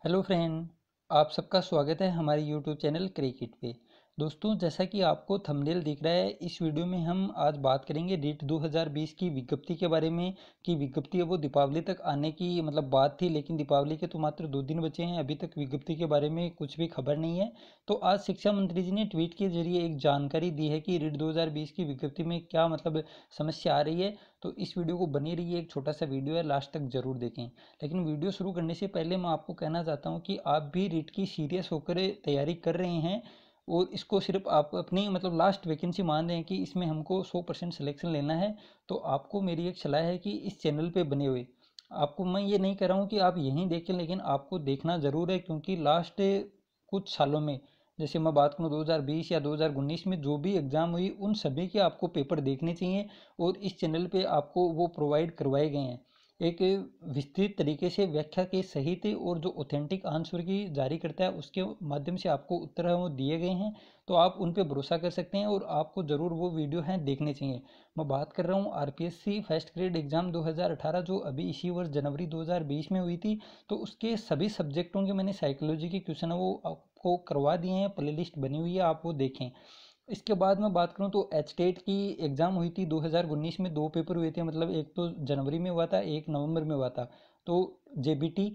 Hello friend, आप सबका स्वागत है हमारे यूट्यूब चैनल क्रिकेट पे। दोस्तों, जैसा कि आपको थंबनेल दिख रहा है, इस वीडियो में हम आज बात करेंगे रीट 2020 की विज्ञप्ति के बारे में। कि विज्ञप्ति है वो दीपावली तक आने की बात थी, लेकिन दीपावली के तो मात्र 2 दिन बचे हैं, अभी तक विज्ञप्ति के बारे में कुछ भी खबर नहीं है। तो आज शिक्षा मंत्री जी ने ट्वीट के जरिए एक जानकारी दी है कि रीट 2020 की विज्ञप्ति में क्या समस्या आ रही है। तो इस वीडियो को बनी रही है, एक छोटा सा वीडियो है, लास्ट तक जरूर देखें। लेकिन वीडियो शुरू करने से पहले मैं आपको कहना चाहता हूँ कि आप भी रीट की सीरियस होकर तैयारी कर रहे हैं और इसको सिर्फ आप अपनी लास्ट वैकेंसी मान रहे हैं कि इसमें हमको 100% सिलेक्शन लेना है। तो आपको मेरी एक सलाह है कि इस चैनल पे बने हुए, आपको मैं ये नहीं कह रहा हूँ कि आप यहीं देखें, लेकिन आपको देखना ज़रूर है, क्योंकि लास्ट कुछ सालों में, जैसे मैं बात करूँ 2020 या 2019 में जो भी एग्ज़ाम हुई, उन सभी के आपको पेपर देखने चाहिए और इस चैनल पे आपको वो प्रोवाइड करवाए गए हैं। एक विस्तृत तरीके से व्याख्या के सहित और जो ऑथेंटिक आंसर की जारी करता है, उसके माध्यम से आपको उत्तर है वो दिए गए हैं। तो आप उन पे भरोसा कर सकते हैं और आपको ज़रूर वो वीडियो हैं देखने चाहिए। मैं बात कर रहा हूँ आरपीएससी फर्स्ट ग्रेड एग्जाम 2018, जो अभी इसी वर्ष जनवरी 2020 में हुई थी। तो उसके सभी सब्जेक्टों के मैंने साइकोलॉजी के क्वेश्चन है वो आपको करवा दिए हैं, प्ले लिस्ट बनी हुई है, आप वो देखें। इसके बाद मैं बात करूं तो एच टेट की एग्ज़ाम हुई थी 2019 में, 2 पेपर हुए थे, एक तो जनवरी में हुआ था, एक नवंबर में हुआ था। तो जेबीटी,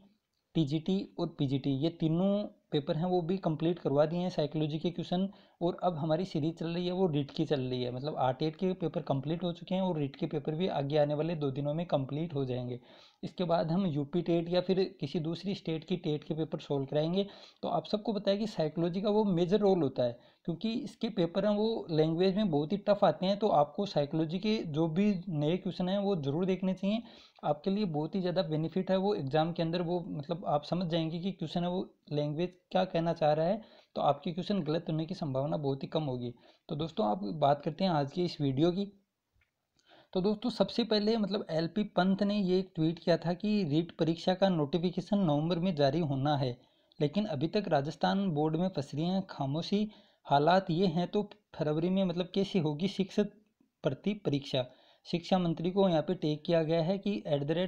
टीजीटी और पीजीटी, ये तीनों पेपर हैं वो भी कंप्लीट करवा दिए हैं साइकोलॉजी के क्वेश्चन। और अब हमारी सीरीज चल रही है वो रीट की चल रही है, आरटेट के पेपर कंप्लीट हो चुके हैं और रीट के पेपर भी आगे आने वाले 2 दिनों में कंप्लीट हो जाएंगे। इसके बाद हम यूपी टेट या फिर किसी दूसरी स्टेट की टेट के पेपर सोल्व कराएंगे। तो आप सबको पता है कि साइकोलॉजी का वो मेजर रोल होता है, क्योंकि इसके पेपर हैं वो लैंग्वेज में बहुत ही टफ आते हैं। तो आपको साइकोलॉजी के जो भी नए क्वेश्चन हैं वो ज़रूर देखने चाहिए, आपके लिए बहुत ही ज़्यादा बेनिफिट है वो एग्ज़ाम के अंदर। वो आप समझ जाएंगे कि क्वेश्चन है वो लैंग्वेज क्या कहना चाह रहा है, तो आपके क्वेश्चन गलत होने की संभावना बहुत ही कम होगी। तो दोस्तों, आप बात करते हैं आज की इस वीडियो की। तो दोस्तों, सबसे पहले एलपी पंत ने ये एक ट्वीट किया था कि रीट परीक्षा का नोटिफिकेशन नवंबर में जारी होना है, लेकिन अभी तक राजस्थान बोर्ड में पसरी हैं खामोशी। हालात ये हैं तो फरवरी में कैसी होगी शिक्षक भर्ती परीक्षा। शिक्षा मंत्री को यहाँ पे टेक किया गया है कि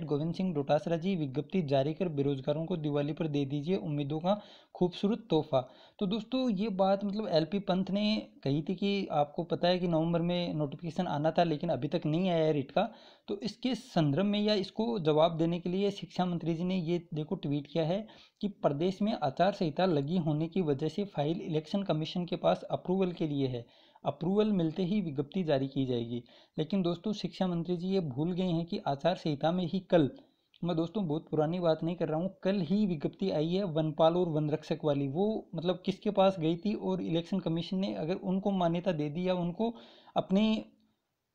@गोविंद सिंह डोटासरा जी, विज्ञप्ति जारी कर बेरोजगारों को दिवाली पर दे दीजिए उम्मीदों का खूबसूरत तोहफा। तो दोस्तों, ये बात एलपी पंत ने कही थी कि आपको पता है कि नवंबर में नोटिफिकेशन आना था, लेकिन अभी तक नहीं आया है रीट का। तो इसके संदर्भ में या इसको जवाब देने के लिए शिक्षा मंत्री जी ने ये देखो ट्वीट किया है कि प्रदेश में आचार संहिता लगी होने की वजह से फाइल इलेक्शन कमीशन के पास अप्रूवल के लिए है, अप्रूवल मिलते ही विज्ञप्ति जारी की जाएगी। लेकिन दोस्तों, शिक्षा मंत्री जी ये भूल गए हैं कि आचार संहिता में ही कल, मैं दोस्तों बहुत पुरानी बात नहीं कर रहा हूँ, कल ही विज्ञप्ति आई है वनपाल और वन रक्षक वाली। वो किसके पास गई थी और इलेक्शन कमीशन ने अगर उनको मान्यता दे दी या उनको अपनी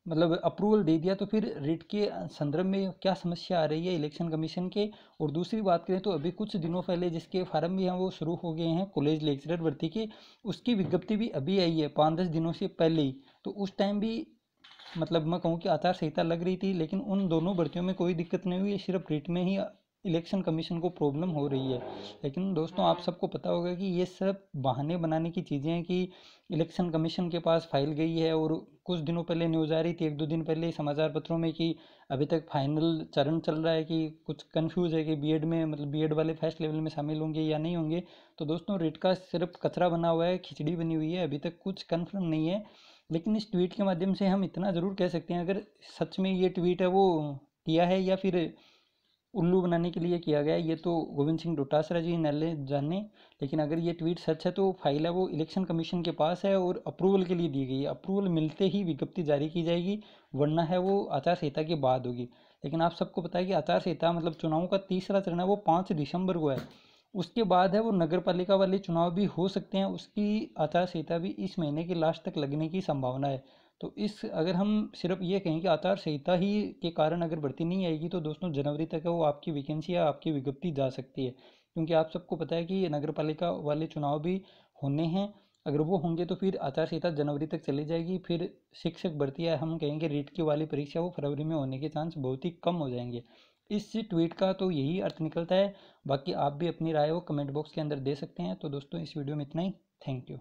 अप्रूवल दे दिया, तो फिर रिट के संदर्भ में क्या समस्या आ रही है इलेक्शन कमीशन के। और दूसरी बात करें तो अभी कुछ दिनों पहले जिसके फार्म भी हैं वो शुरू हो गए हैं कॉलेज लेक्चरर भर्ती के, उसकी विज्ञप्ति भी अभी आई है 5-10 दिनों से पहले ही। तो उस टाइम भी मैं कहूँ कि आचार संहिता लग रही थी, लेकिन उन दोनों भर्तियों में कोई दिक्कत नहीं हुई, सिर्फ रिट में ही इलेक्शन कमीशन को प्रॉब्लम हो रही है। लेकिन दोस्तों, आप सबको पता होगा कि ये सब बहाने बनाने की चीज़ें हैं कि इलेक्शन कमीशन के पास फाइल गई है। और कुछ दिनों पहले न्यूज़ आ रही थी, 1-2 दिन पहले समाचार पत्रों में, कि अभी तक फाइनल चरण चल रहा है, कि कुछ कंफ्यूज है कि बीएड में बीएड वाले फर्स्ट लेवल में शामिल होंगे या नहीं होंगे। तो दोस्तों, रिट का सिर्फ कचरा बना हुआ है, खिचड़ी बनी हुई है, अभी तक कुछ कन्फर्म नहीं है। लेकिन इस ट्वीट के माध्यम से हम इतना ज़रूर कह सकते हैं, अगर सच में ये ट्वीट है वो किया है या फिर उल्लू बनाने के लिए किया गया है, ये तो गोविंद सिंह डोटासरा जी नले जाने। लेकिन अगर ये ट्वीट सच है तो फाइल है वो इलेक्शन कमीशन के पास है और अप्रूवल के लिए दी गई है, अप्रूवल मिलते ही विज्ञप्ति जारी की जाएगी, वरना है वो आचार संहिता के बाद होगी। लेकिन आप सबको पता है कि आचार संहिता चुनाव का तीसरा चरण है वो 5 दिसंबर को है, उसके बाद है वो नगर पालिका वाले चुनाव भी हो सकते हैं, उसकी आचार संहिता भी इस महीने के लास्ट तक लगने की संभावना है। तो इस अगर हम सिर्फ ये कहें कि आचार संहिता ही के कारण अगर भर्ती नहीं आएगी, तो दोस्तों जनवरी तक है वो आपकी वैकेंसी या आपकी विज्ञप्ति जा सकती है, क्योंकि आप सबको पता है कि ये नगर पालिका वाले चुनाव भी होने हैं। अगर वो होंगे तो फिर आचार संहिता जनवरी तक चली जाएगी, फिर शिक्षक भर्ती या हम कहेंगे रीट की वाली परीक्षा वो फरवरी में होने के चांस बहुत ही कम हो जाएंगे। इस ट्वीट का तो यही अर्थ निकलता है। बाकी आप भी अपनी राय वो कमेंट बॉक्स के अंदर दे सकते हैं। तो दोस्तों, इस वीडियो में इतना ही। Thank you.